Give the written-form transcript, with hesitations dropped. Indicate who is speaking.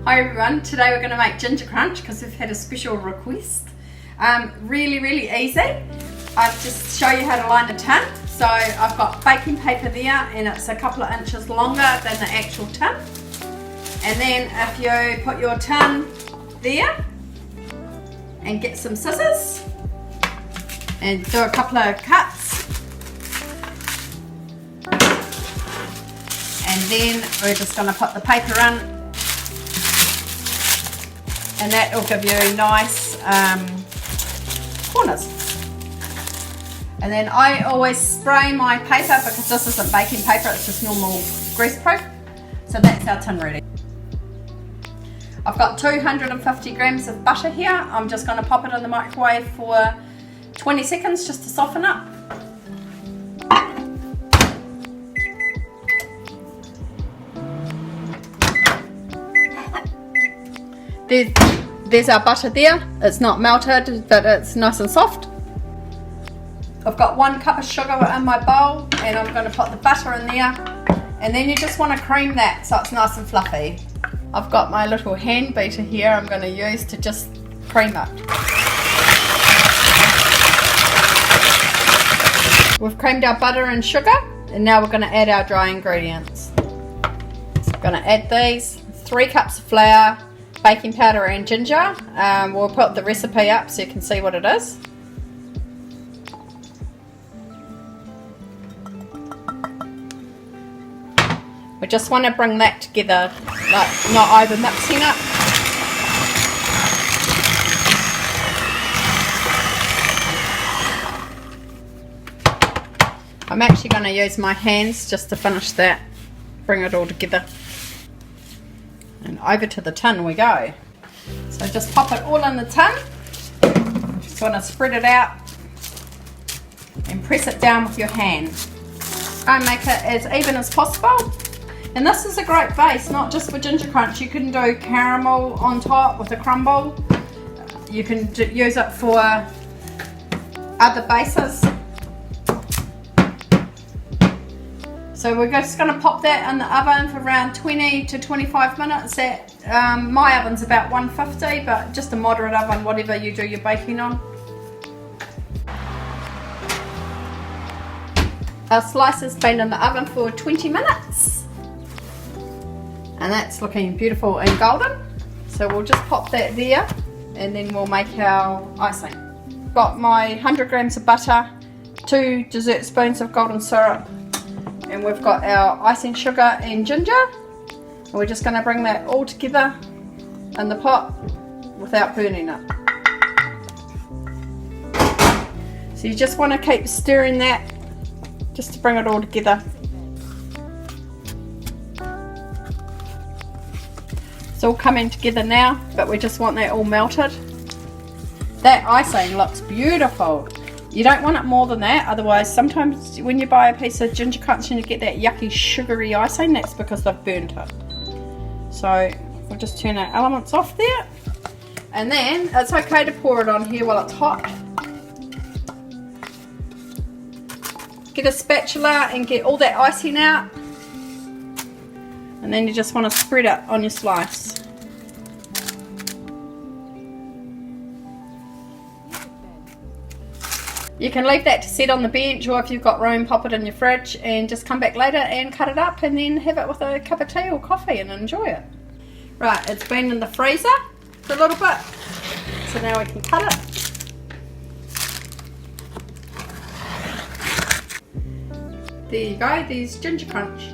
Speaker 1: Hi everyone, today we're going to make ginger crunch because we've had a special request. Really easy. I'll just show you how to line a tin. So I've got baking paper there and it's a couple of inches longer than the actual tin. And then if you put your tin there and get some scissors and do a couple of cuts. And then we're just going to put the paper in. And that will give you nice corners. And then I always spray my paper because this isn't baking paper, it's just normal grease proof. So that's our tin ready. I've got 250 grams of butter here. I'm just going to pop it in the microwave for 20 seconds just to soften up. There's our butter there. It's not melted, but it's nice and soft. I've got 1 cup of sugar in my bowl and I'm going to put the butter in there. And then you just want to cream that so it's nice and fluffy. I've got my little hand beater here I'm going to use to just cream it. We've creamed our butter and sugar and now we're going to add our dry ingredients. I'm going to add these 3 cups of flour, baking powder and ginger. We'll put the recipe up so you can see what it is. We just want to bring that together, like not over mixing it. I'm actually going to use my hands just to finish that, bring it all together. And over to the tin we go. So just pop it all in the tin. Just want to spread it out and press it down with your hand. Try and make it as even as possible. And this is a great base, not just for ginger crunch. You can do caramel on top with a crumble. You can use it for other bases. So we're just going to pop that in the oven for around 20 to 25 minutes. My oven's about 150, but just a moderate oven, whatever you do your baking on. Our slice has been in the oven for 20 minutes. And that's looking beautiful and golden. So we'll just pop that there and then we'll make our icing. Got my 100 grams of butter, 2 dessert spoons of golden syrup, and we've got our icing sugar and ginger. And we're just going to bring that all together in the pot without burning it. So you just want to keep stirring that just to bring it all together. It's all coming together now, but we just want that all melted. That icing looks beautiful. You don't want it more than that, otherwise sometimes when you buy a piece of ginger crunch and you get that yucky sugary icing, that's because they've burnt it. So we'll just turn our elements off there. And then it's okay to pour it on here while it's hot. Get a spatula and get all that icing out. And then you just want to spread it on your slice. You can leave that to set on the bench, or if you've got room, pop it in your fridge and just come back later and cut it up and then have it with a cup of tea or coffee and enjoy it. Right, it's been in the freezer for a little bit, so now we can cut it. There you go, there's ginger crunch.